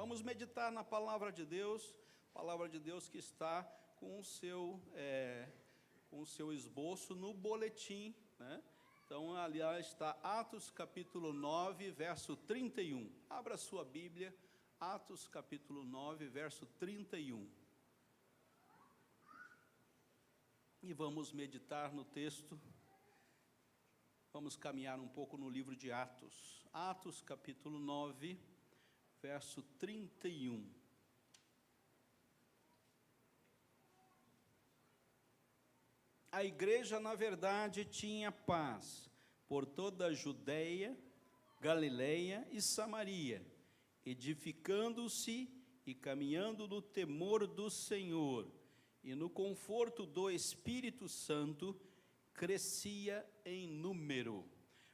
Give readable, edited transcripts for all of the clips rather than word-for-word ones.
Vamos meditar na palavra de Deus que está com o seu esboço no boletim, né? Então, aliás, está Atos capítulo 9, verso 31. Abra sua Bíblia, Atos capítulo 9, verso 31. E vamos meditar no texto. Vamos caminhar um pouco no livro de Atos. Atos capítulo 9, verso 31. A igreja, na verdade, tinha paz por toda a Judeia, Galileia e Samaria, edificando-se e caminhando no temor do Senhor, e no conforto do Espírito Santo, crescia em número.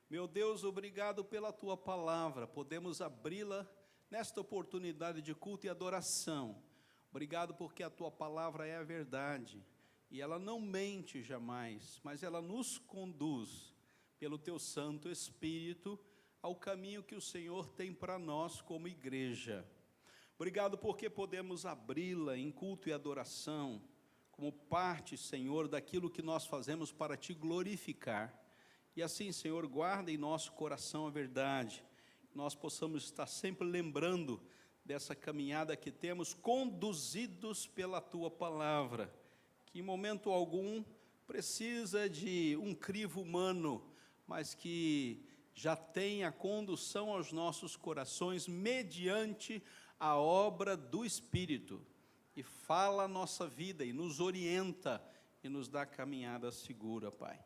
Meu Deus, obrigado pela Tua palavra, podemos abri-la nesta oportunidade de culto e adoração. Obrigado porque a Tua palavra é a verdade, e ela não mente jamais, mas ela nos conduz, pelo Teu Santo Espírito, ao caminho que o Senhor tem para nós como igreja. Obrigado porque podemos abri-la em culto e adoração, como parte, Senhor, daquilo que nós fazemos para Te glorificar. E assim, Senhor, guarda em nosso coração a verdade, nós possamos estar sempre lembrando dessa caminhada que temos, conduzidos pela Tua palavra, que em momento algum precisa de um crivo humano, mas que já tem a condução aos nossos corações mediante a obra do Espírito, e fala a nossa vida, e nos orienta, e nos dá caminhada segura, Pai.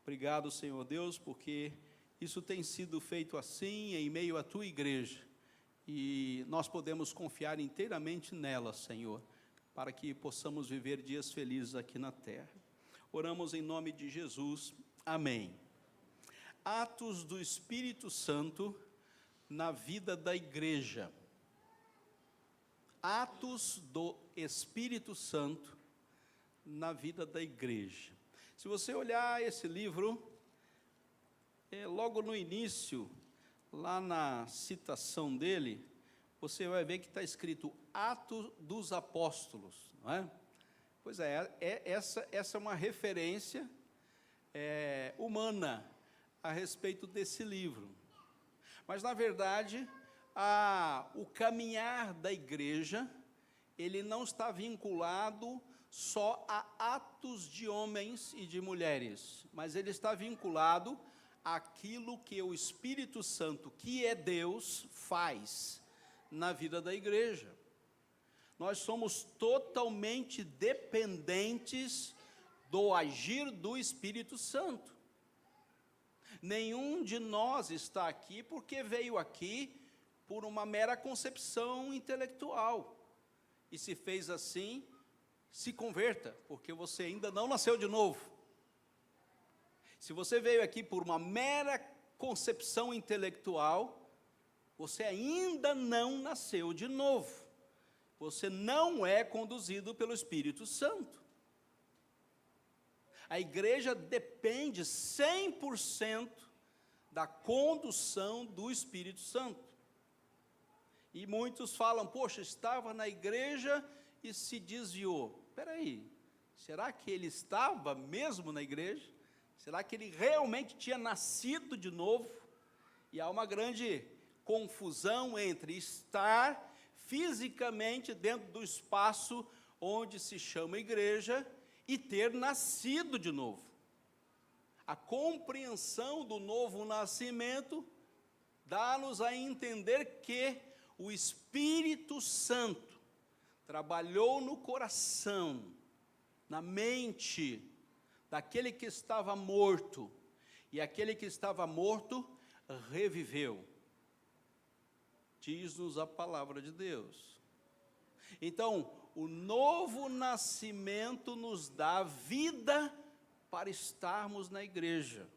Obrigado, Senhor Deus, porque isso tem sido feito assim, em meio à Tua igreja, e nós podemos confiar inteiramente nela, Senhor, para que possamos viver dias felizes aqui na terra. Oramos em nome de Jesus, amém. Atos do Espírito Santo na vida da igreja. Atos do Espírito Santo na vida da igreja. Se você olhar esse livro, logo no início, lá na citação dele, você vai ver que está escrito Atos dos Apóstolos, não é? Pois essa é uma referência humana a respeito desse livro. Mas, na verdade, o caminhar da igreja, ele não está vinculado só a atos de homens e de mulheres, mas ele está vinculado àquilo que o Espírito Santo, que é Deus, faz na vida da igreja. Nós somos totalmente dependentes do agir do Espírito Santo. Nenhum de nós está aqui porque veio aqui por uma mera concepção intelectual. E se fez assim, se converta, porque você ainda não nasceu de novo. Se você veio aqui por uma mera concepção intelectual, você ainda não nasceu de novo. Você não é conduzido pelo Espírito Santo. A igreja depende 100% da condução do Espírito Santo. E muitos falam, poxa, estava na igreja e se desviou. Espera aí, será que ele estava mesmo na igreja? Será que ele realmente tinha nascido de novo? E há uma grande confusão entre estar fisicamente dentro do espaço onde se chama igreja e ter nascido de novo. A compreensão do novo nascimento dá-nos a entender que o Espírito Santo trabalhou no coração, na mente daquele que estava morto, e aquele que estava morto reviveu. Diz-nos a palavra de Deus. Então, o novo nascimento nos dá vida para estarmos na igreja,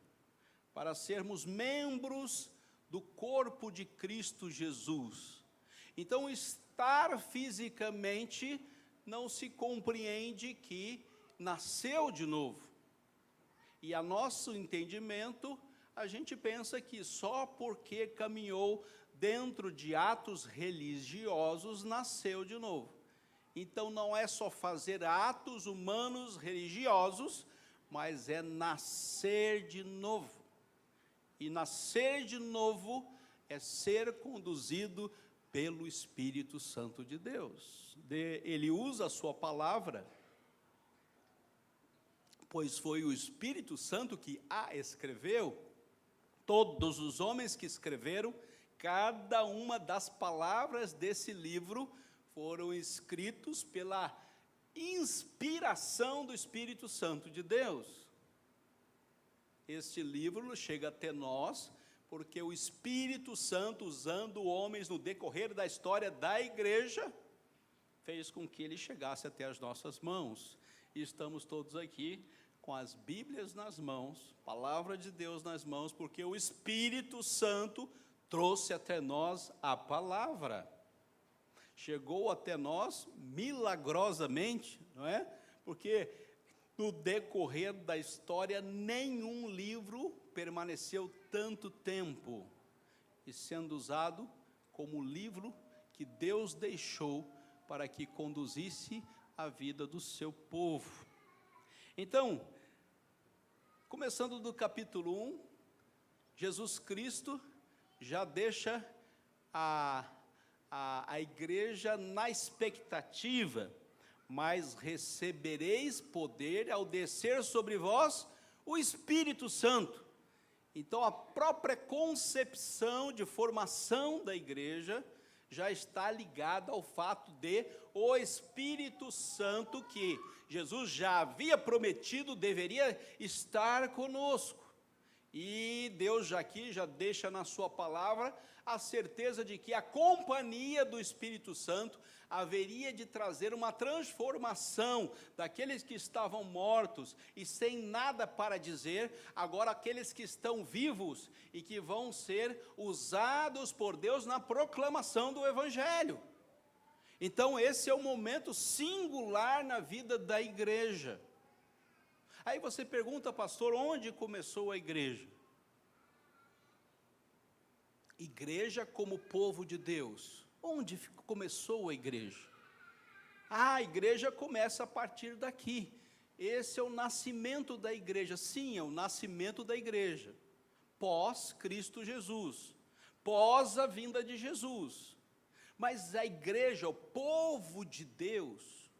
para sermos membros do corpo de Cristo Jesus. Então, estar fisicamente não se compreende que nasceu de novo. E a nosso entendimento, a gente pensa que só porque caminhou dentro de atos religiosos, nasceu de novo. Então, não é só fazer atos humanos religiosos, mas é nascer de novo. E nascer de novo é ser conduzido pelo Espírito Santo de Deus. Ele usa a sua palavra, pois foi o Espírito Santo que a escreveu. Todos os homens que escreveram, cada uma das palavras desse livro foram escritos pela inspiração do Espírito Santo de Deus. Este livro chega até nós porque o Espírito Santo, usando homens no decorrer da história da igreja, fez com que ele chegasse até as nossas mãos. E estamos todos aqui com as Bíblias nas mãos, palavra de Deus nas mãos, porque o Espírito Santo trouxe até nós a palavra. Chegou até nós milagrosamente, não é? Porque no decorrer da história, nenhum livro permaneceu tanto tempo, e sendo usado como livro que Deus deixou para que conduzisse a vida do seu povo. Então, começando do capítulo 1, Jesus Cristo já deixa a igreja na expectativa: mas recebereis poder ao descer sobre vós o Espírito Santo. Então, a própria concepção de formação da igreja já está ligada ao fato de o Espírito Santo, que Jesus já havia prometido, deveria estar conosco. E Deus já aqui já deixa na sua palavra a certeza de que a companhia do Espírito Santo haveria de trazer uma transformação daqueles que estavam mortos e sem nada para dizer, agora aqueles que estão vivos e que vão ser usados por Deus na proclamação do Evangelho. Então, esse é um momento singular na vida da igreja. Aí você pergunta, pastor, onde começou a igreja? Igreja como povo de Deus. Onde começou a igreja? A igreja começa a partir daqui. Esse é o nascimento da igreja. Sim, é o nascimento da igreja. Pós Cristo Jesus. Pós a vinda de Jesus. Mas a igreja, o povo de Deus,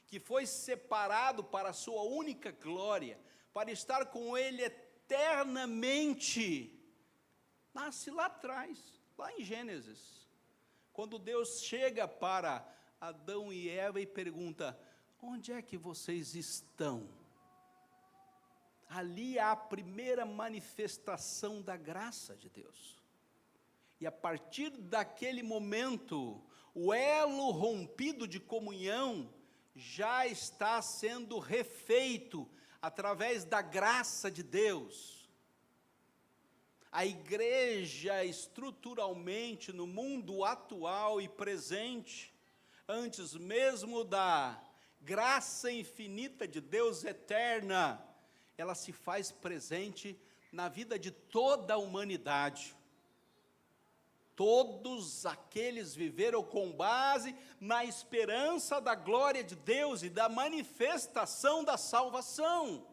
que foi separado para a sua única glória, para estar com Ele eternamente, nasce lá atrás, lá em Gênesis, quando Deus chega para Adão e Eva e pergunta: onde é que vocês estão? Ali há a primeira manifestação da graça de Deus. E a partir daquele momento, o elo rompido de comunhão já está sendo refeito através da graça de Deus. A igreja, estruturalmente, no mundo atual e presente, antes mesmo da graça infinita de Deus eterna, ela se faz presente na vida de toda a humanidade. Todos aqueles viveram com base na esperança da glória de Deus e da manifestação da salvação.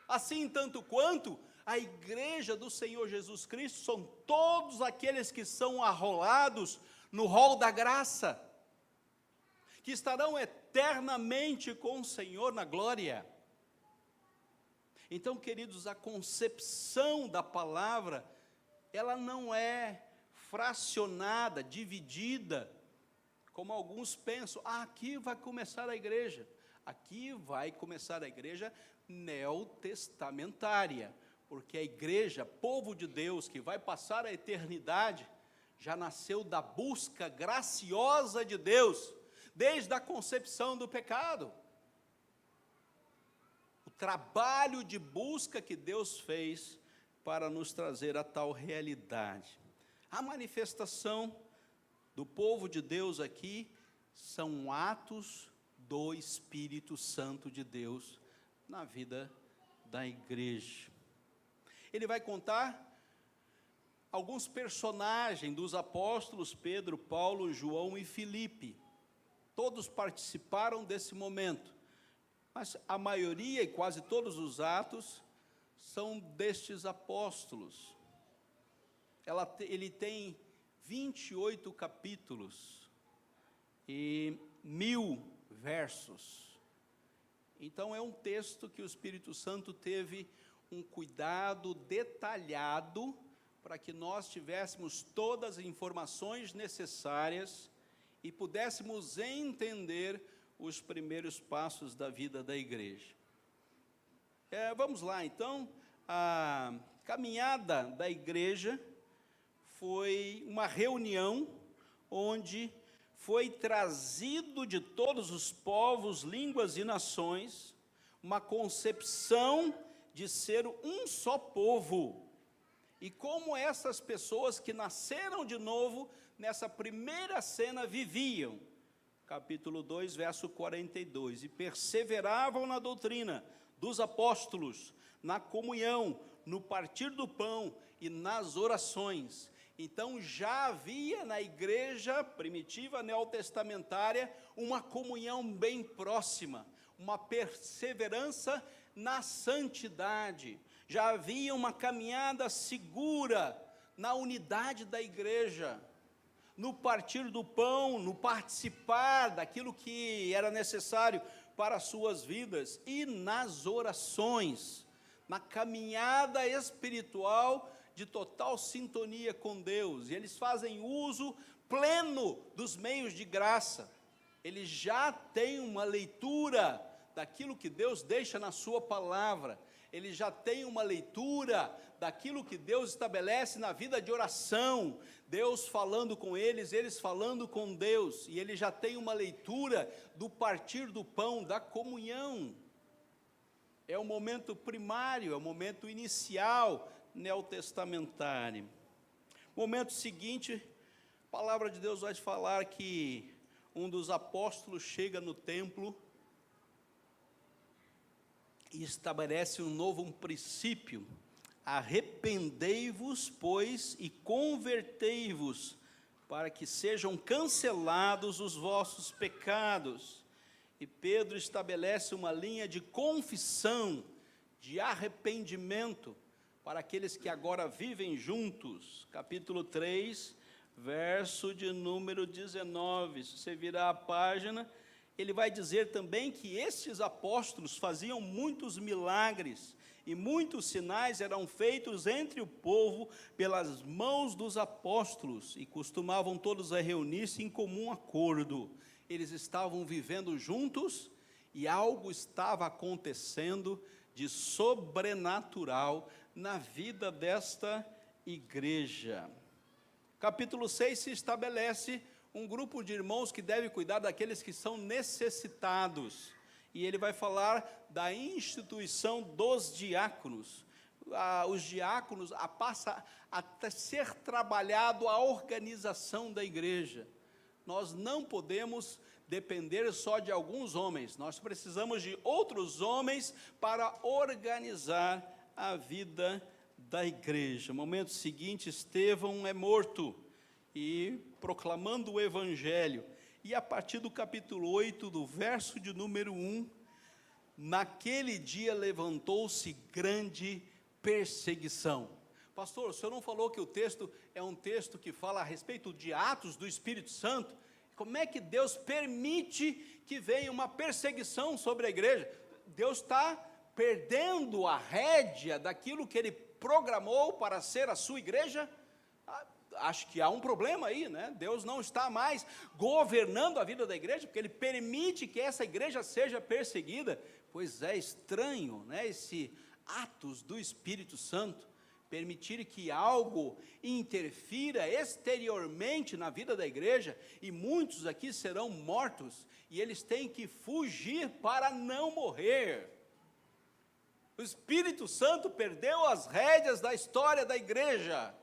Assim, tanto quanto a igreja do Senhor Jesus Cristo são todos aqueles que são arrolados no rol da graça, que estarão eternamente com o Senhor na glória. Então, queridos, a concepção da palavra, ela não é fracionada, dividida, como alguns pensam: aqui vai começar a igreja. Aqui vai começar a igreja neotestamentária, porque a igreja, povo de Deus, que vai passar a eternidade, já nasceu da busca graciosa de Deus, desde a concepção do pecado. O trabalho de busca que Deus fez para nos trazer a tal realidade. A manifestação do povo de Deus aqui são atos do Espírito Santo de Deus na vida da igreja. Ele vai contar alguns personagens dos apóstolos, Pedro, Paulo, João e Filipe. Todos participaram desse momento, mas a maioria e quase todos os atos são destes apóstolos. Ele tem 28 capítulos e 1000 versos. Então é um texto que o Espírito Santo teve um cuidado detalhado para que nós tivéssemos todas as informações necessárias e pudéssemos entender os primeiros passos da vida da igreja. Vamos lá, então. A caminhada da igreja foi uma reunião onde foi trazido de todos os povos, línguas e nações uma concepção de ser um só povo. E como essas pessoas que nasceram de novo, nessa primeira cena, viviam. Capítulo 2, verso 42. E perseveravam na doutrina dos apóstolos, na comunhão, no partir do pão e nas orações. Então já havia na igreja primitiva neotestamentária uma comunhão bem próxima, uma perseverança na santidade. Já havia uma caminhada segura na unidade da igreja, no partir do pão, no participar daquilo que era necessário para as suas vidas e nas orações, na caminhada espiritual de total sintonia com Deus. E eles fazem uso pleno dos meios de graça. Eles já têm uma leitura daquilo que Deus deixa na sua palavra. Eles já têm uma leitura daquilo que Deus estabelece na vida de oração, Deus falando com eles, eles falando com Deus, e eles já têm uma leitura do partir do pão, da comunhão. É o momento primário, é o momento inicial neotestamentário. Momento seguinte, a palavra de Deus vai falar que um dos apóstolos chega no templo e estabelece um princípio: arrependei-vos, pois, e convertei-vos, para que sejam cancelados os vossos pecados. E Pedro estabelece uma linha de confissão, de arrependimento, para aqueles que agora vivem juntos. Capítulo 3, verso de número 19, se você virar a página, ele vai dizer também que estes apóstolos faziam muitos milagres, e muitos sinais eram feitos entre o povo pelas mãos dos apóstolos, e costumavam todos a reunir-se em comum acordo. Eles estavam vivendo juntos, e algo estava acontecendo de sobrenatural na vida desta igreja. Capítulo 6 se estabelece um grupo de irmãos que deve cuidar daqueles que são necessitados. E ele vai falar da instituição dos diáconos. Os diáconos passa a ser trabalhado a organização da igreja. Nós não podemos depender só de alguns homens, nós precisamos de outros homens para organizar a vida da igreja. No momento seguinte, Estevão é morto, e proclamando o evangelho, e a partir do capítulo 8, do verso de número 1, naquele dia levantou-se grande perseguição. Pastor, o senhor não falou que o texto é um texto que fala a respeito de atos do Espírito Santo? Como é que Deus permite que venha uma perseguição sobre a igreja? Deus está perdendo a rédea daquilo que Ele programou para ser a sua igreja? Acho que há um problema aí, né? Deus não está mais governando a vida da igreja, porque Ele permite que essa igreja seja perseguida. Pois é estranho, né? Esse atos do Espírito Santo, permitir que algo interfira exteriormente na vida da igreja, e muitos aqui serão mortos, e eles têm que fugir para não morrer. O Espírito Santo perdeu as rédeas da história da igreja.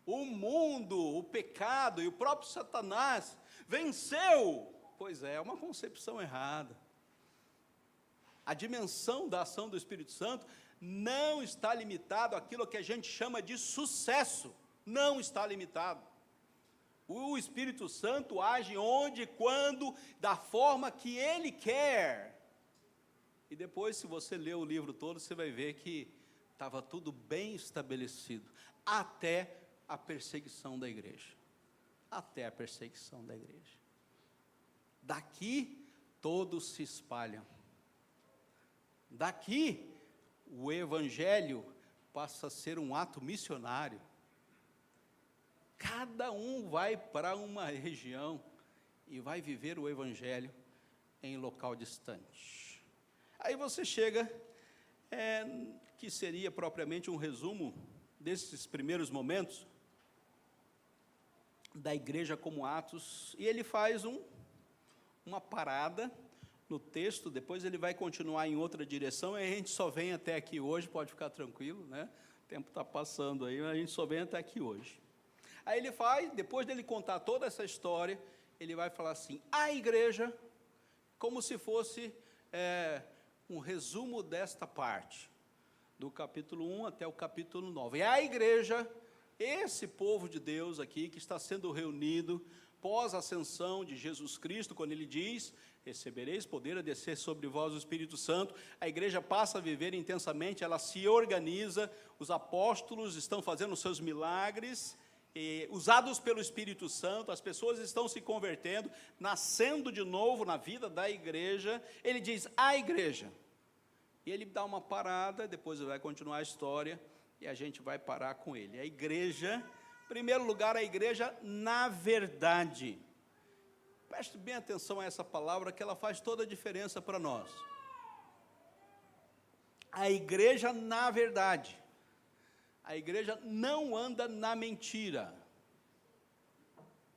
O mundo, o pecado e o próprio Satanás venceu. Pois é uma concepção errada. A dimensão da ação do Espírito Santo não está limitado àquilo que a gente chama de sucesso. Não está limitado. O Espírito Santo age onde, quando, da forma que Ele quer. E depois, se você ler o livro todo, você vai ver que estava tudo bem estabelecido, até a perseguição da igreja. Até a perseguição da igreja. Daqui, todos se espalham. Daqui, o evangelho passa a ser um ato missionário. Cada um vai para uma região e vai viver o evangelho em local distante. Aí você chega, que seria propriamente um resumo desses primeiros momentos da igreja como Atos, e ele faz uma parada no texto, depois ele vai continuar em outra direção, e a gente só vem até aqui hoje, pode ficar tranquilo, né? O tempo está passando aí, mas a gente só vem até aqui hoje. Aí ele faz, depois dele contar toda essa história, ele vai falar assim, a igreja, como se fosse um resumo desta parte, do capítulo 1 até o capítulo 9. E a igreja, esse povo de Deus aqui, que está sendo reunido pós-ascensão de Jesus Cristo, quando ele diz, recebereis poder a descer sobre vós o Espírito Santo, a igreja passa a viver intensamente, ela se organiza, os apóstolos estão fazendo os seus milagres, usados pelo Espírito Santo, as pessoas estão se convertendo, nascendo de novo na vida da igreja. Ele diz, a igreja, e ele dá uma parada, depois vai continuar a história, e a gente vai parar com ele. A igreja, em primeiro lugar, a igreja na verdade. Preste bem atenção a essa palavra, que ela faz toda a diferença para nós. A igreja na verdade. A igreja não anda na mentira.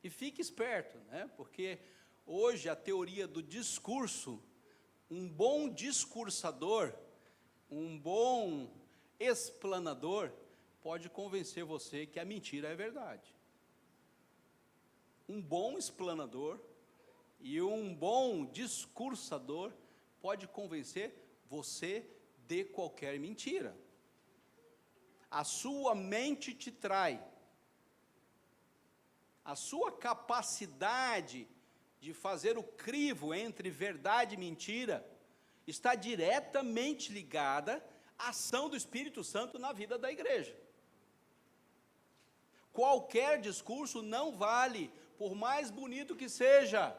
E fique esperto, né? Porque hoje a teoria do discurso, um bom discursador, um bom explanador, pode convencer você que a mentira é verdade. Um bom explanador e um bom discursador pode convencer você de qualquer mentira. A sua mente te trai. A sua capacidade de fazer o crivo entre verdade e mentira está diretamente ligada à ação do Espírito Santo na vida da igreja. Qualquer discurso não vale, por mais bonito que seja.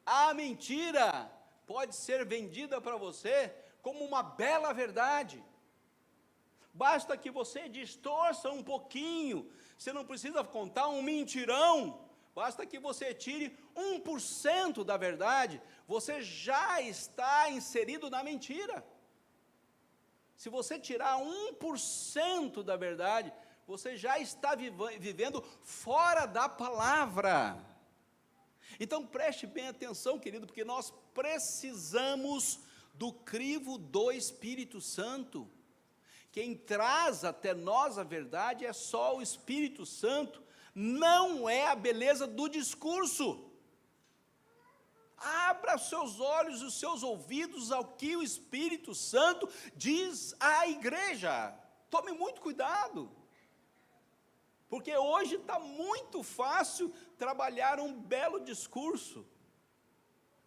A mentira pode ser vendida para você como uma bela verdade. Basta que você distorça um pouquinho, você não precisa contar um mentirão, basta que você tire 1% da verdade, você já está inserido na mentira. Se você tirar 1% da verdade, você já está vivendo fora da palavra. Então preste bem atenção, querido, porque nós precisamos do crivo do Espírito Santo. Quem traz até nós a verdade é só o Espírito Santo, não é a beleza do discurso. Abra os seus olhos e os seus ouvidos ao que o Espírito Santo diz à igreja. Tome muito cuidado, porque hoje está muito fácil trabalhar um belo discurso.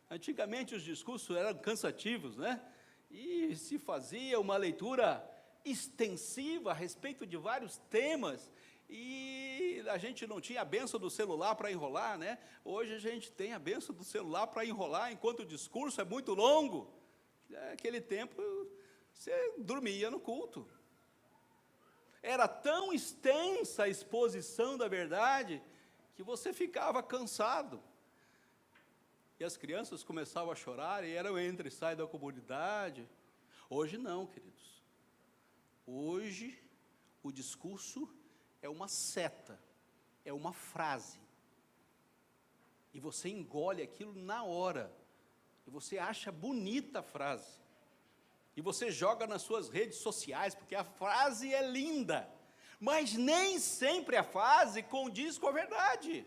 Antigamente os discursos eram cansativos, né? E se fazia uma leitura extensiva a respeito de vários temas, e a gente não tinha a benção do celular para enrolar, né? Hoje a gente tem a benção do celular para enrolar, enquanto o discurso é muito longo. Naquele tempo, você dormia no culto. Era tão extensa a exposição da verdade, que você ficava cansado. E as crianças começavam a chorar, e era o entra e sai da comunidade. Hoje não, queridos. Hoje, o discurso é uma seta, é uma frase. E você engole aquilo na hora. E você acha bonita a frase. E você joga nas suas redes sociais, porque a frase é linda. Mas nem sempre a frase condiz com a verdade.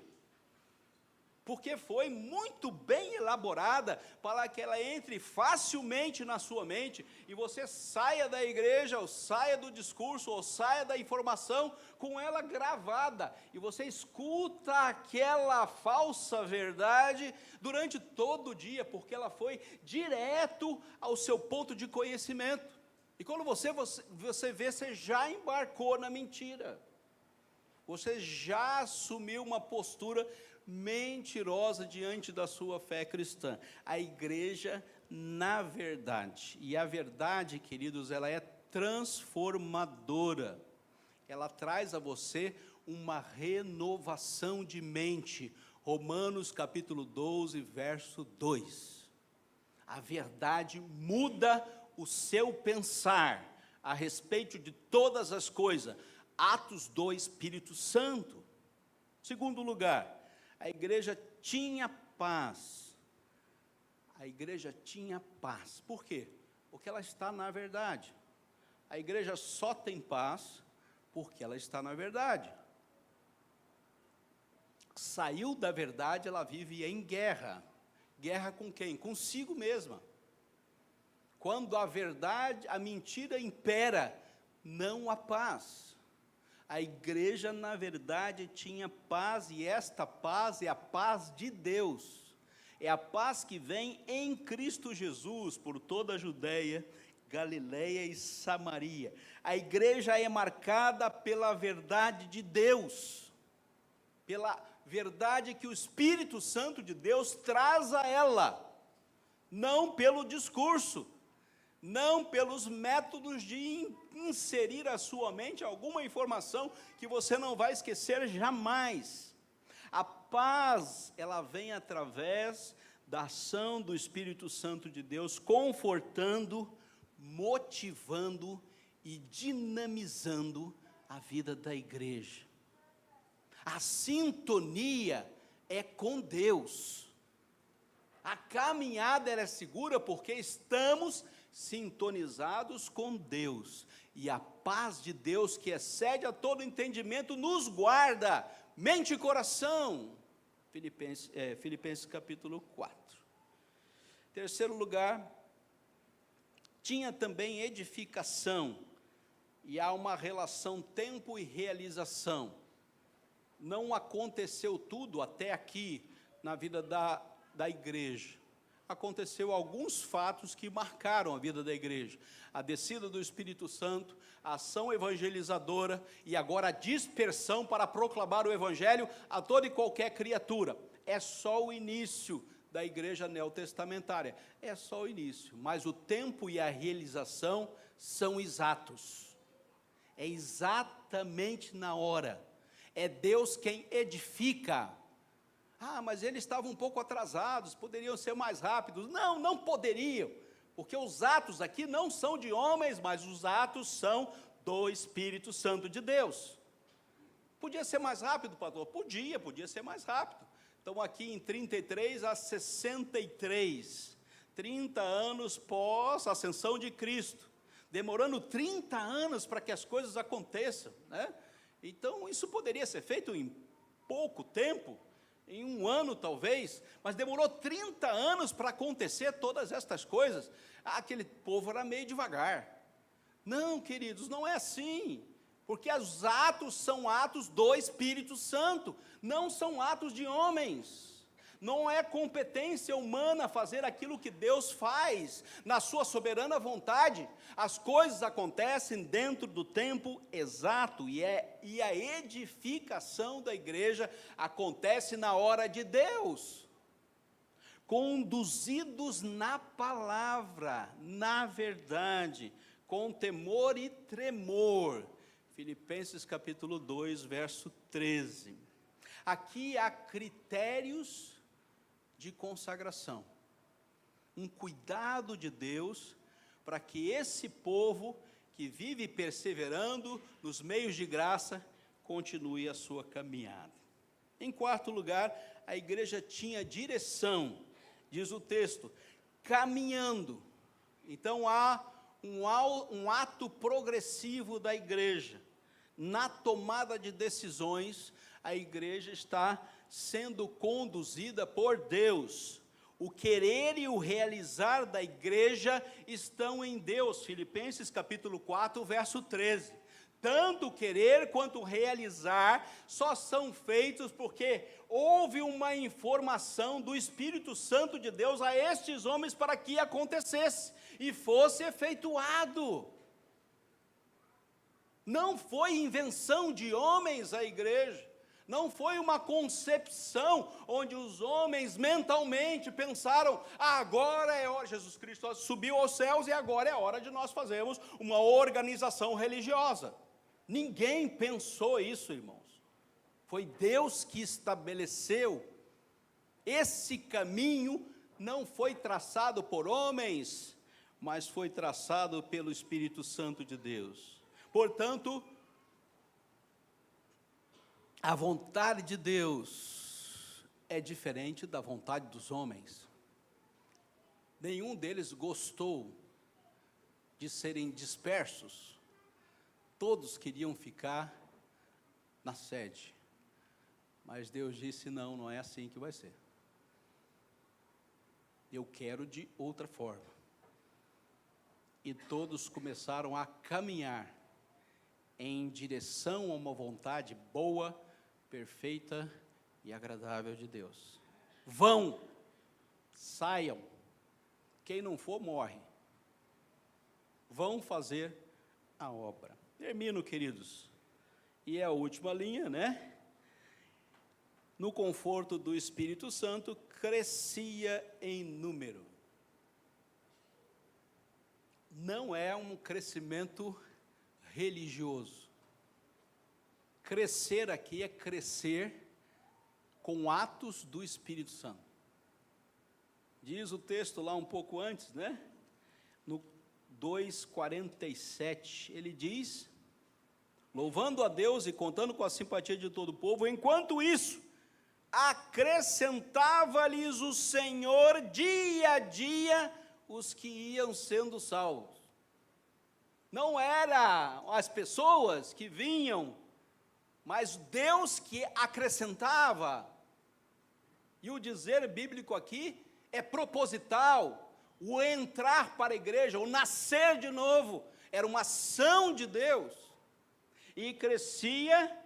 porque foi muito bem elaborada para que ela entre facilmente na sua mente e você saia da igreja, ou saia do discurso, ou saia da informação com ela gravada, e você escuta aquela falsa verdade durante todo o dia, porque ela foi direto ao seu ponto de conhecimento, e quando você vê, você já embarcou na mentira, você já assumiu uma postura mentirosa diante da sua fé cristã. A igreja, na verdade, e a verdade, queridos, ela é transformadora, ela traz a você uma renovação de mente. Romanos capítulo 12, verso 2, a verdade muda o seu pensar a respeito de todas as coisas, atos do Espírito Santo. Segundo lugar, a igreja tinha paz. A igreja tinha paz. Por quê? Porque ela está na verdade. A igreja só tem paz porque ela está na verdade. Saiu da verdade, ela vive em guerra. Guerra com quem? Consigo mesma. Quando a verdade, a mentira impera, não há paz. A igreja, na verdade, tinha paz, e esta paz é a paz de Deus, é a paz que vem em Cristo Jesus, por toda a Judeia, Galileia e Samaria. A igreja é marcada pela verdade de Deus, pela verdade que o Espírito Santo de Deus traz a ela, não pelo discurso, não pelos métodos de inserir à sua mente alguma informação que você não vai esquecer jamais. A paz, ela vem através da ação do Espírito Santo de Deus, confortando, motivando e dinamizando a vida da igreja. A sintonia é com Deus. A caminhada ela é segura porque estamos sintonizados com Deus, e a paz de Deus, que excede a todo entendimento, nos guarda, mente e coração. Filipenses capítulo 4. Terceiro lugar, tinha também edificação, e há uma relação tempo e realização. Não aconteceu tudo até aqui na vida da igreja. Aconteceu alguns fatos que marcaram a vida da igreja: a descida do Espírito Santo, a ação evangelizadora e agora a dispersão para proclamar o evangelho a toda e qualquer criatura. É só o início da igreja neotestamentária, é só o início, mas o tempo e a realização são exatos, é exatamente na hora, é Deus quem edifica. Ah, mas eles estavam um pouco atrasados, poderiam ser mais rápidos. Não, não poderiam, porque os atos aqui não são de homens, mas os atos são do Espírito Santo de Deus. Podia ser mais rápido, pastor? Podia ser mais rápido. Então aqui em 33 a 63, 30 anos pós a ascensão de Cristo, demorando 30 anos para que as coisas aconteçam, né? Então isso poderia ser feito em pouco tempo, em um ano talvez, mas demorou 30 anos para acontecer todas estas coisas. Aquele povo era meio devagar. Não, queridos, não é assim, porque os atos são atos do Espírito Santo, não são atos de homens. Não é competência humana fazer aquilo que Deus faz, na sua soberana vontade. As coisas acontecem dentro do tempo exato, e a edificação da igreja acontece na hora de Deus. Conduzidos na palavra, na verdade, com temor e tremor. Filipenses capítulo 2, verso 13. Aqui há critérios de consagração, um cuidado de Deus para que esse povo que vive perseverando nos meios de graça continue a sua caminhada. Em quarto lugar, a igreja tinha direção, diz o texto, caminhando. Então há um ato progressivo da igreja, na tomada de decisões. A igreja está sendo conduzida por Deus. O querer e o realizar da igreja estão em Deus. Filipenses capítulo 4, verso 13. Tanto o querer quanto o realizar só são feitos porque houve uma informação do Espírito Santo de Deus a estes homens para que acontecesse e fosse efetuado. Não foi invenção de homens a igreja, não foi uma concepção onde os homens mentalmente pensaram, agora é hora, Jesus Cristo subiu aos céus e agora é hora de nós fazermos uma organização religiosa. Ninguém pensou isso, irmãos. Foi Deus que estabeleceu. Esse caminho não foi traçado por homens, mas foi traçado pelo Espírito Santo de Deus. Portanto, a vontade de Deus é diferente da vontade dos homens. Nenhum deles gostou de serem dispersos. Todos queriam ficar na sede. Mas Deus disse, não, não é assim que vai ser. Eu quero de outra forma. E todos começaram a caminhar em direção a uma vontade boa, perfeita e agradável de Deus. Vão, saiam. Quem não for, morre. Vão fazer a obra. Termino, queridos. E é a última linha, né? No conforto do Espírito Santo, crescia em número. Não é um crescimento religioso. Crescer aqui é crescer com atos do Espírito Santo. Diz o texto lá um pouco antes, né? No 2:47, ele diz, louvando a Deus e contando com a simpatia de todo o povo, enquanto isso, acrescentava-lhes o Senhor dia a dia os que iam sendo salvos. Não eram as pessoas que vinham, mas Deus que acrescentava. E o dizer bíblico aqui é proposital. O entrar para a igreja, o nascer de novo, era uma ação de Deus. E crescia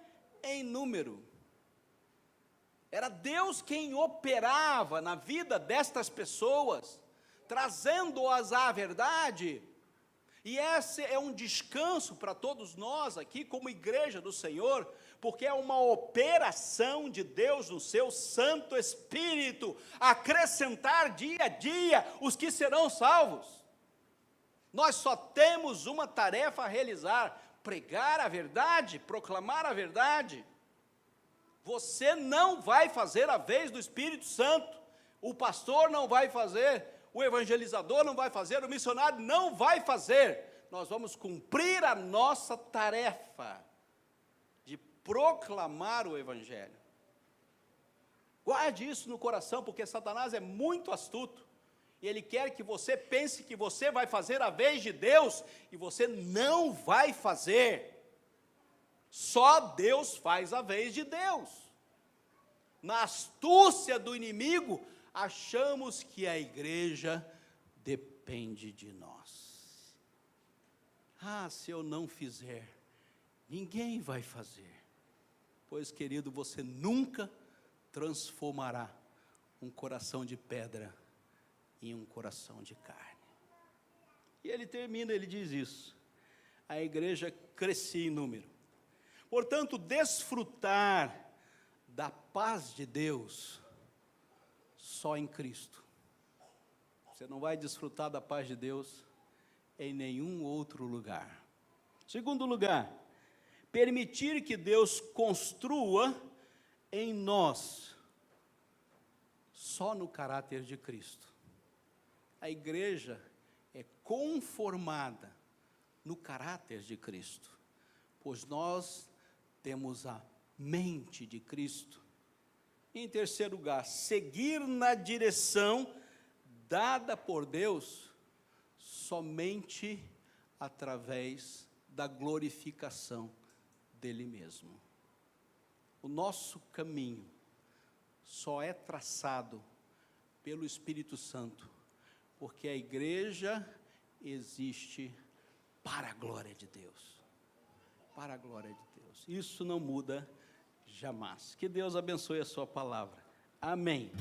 em número. Era Deus quem operava na vida destas pessoas, trazendo-as à verdade. E esse é um descanso para todos nós aqui, como igreja do Senhor, porque é uma operação de Deus no seu Santo Espírito, acrescentar dia a dia os que serão salvos. Nós só temos uma tarefa a realizar: pregar a verdade, proclamar a verdade. Você não vai fazer a vez do Espírito Santo, o pastor não vai fazer, o evangelizador não vai fazer, o missionário não vai fazer. Nós vamos cumprir a nossa tarefa de proclamar o Evangelho. Guarde isso no coração, porque Satanás é muito astuto, e ele quer que você pense que você vai fazer a vez de Deus, e você não vai fazer. Só Deus faz a vez de Deus. Na astúcia do inimigo, achamos que a igreja depende de nós. Ah, se eu não fizer, ninguém vai fazer. Pois, querido, você nunca transformará um coração de pedra em um coração de carne. E ele termina, ele diz isso: a igreja crescia em número. Portanto, desfrutar da paz de Deus só em Cristo. Você não vai desfrutar da paz de Deus em nenhum outro lugar. Segundo lugar, permitir que Deus construa em nós só no caráter de Cristo. A igreja é conformada no caráter de Cristo, pois nós temos a mente de Cristo. Em terceiro lugar, seguir na direção dada por Deus somente através da glorificação dele mesmo. O nosso caminho só é traçado pelo Espírito Santo, porque a igreja existe para a glória de Deus. Para a glória de Deus. Isso não muda jamais. Que Deus abençoe a sua palavra. Amém.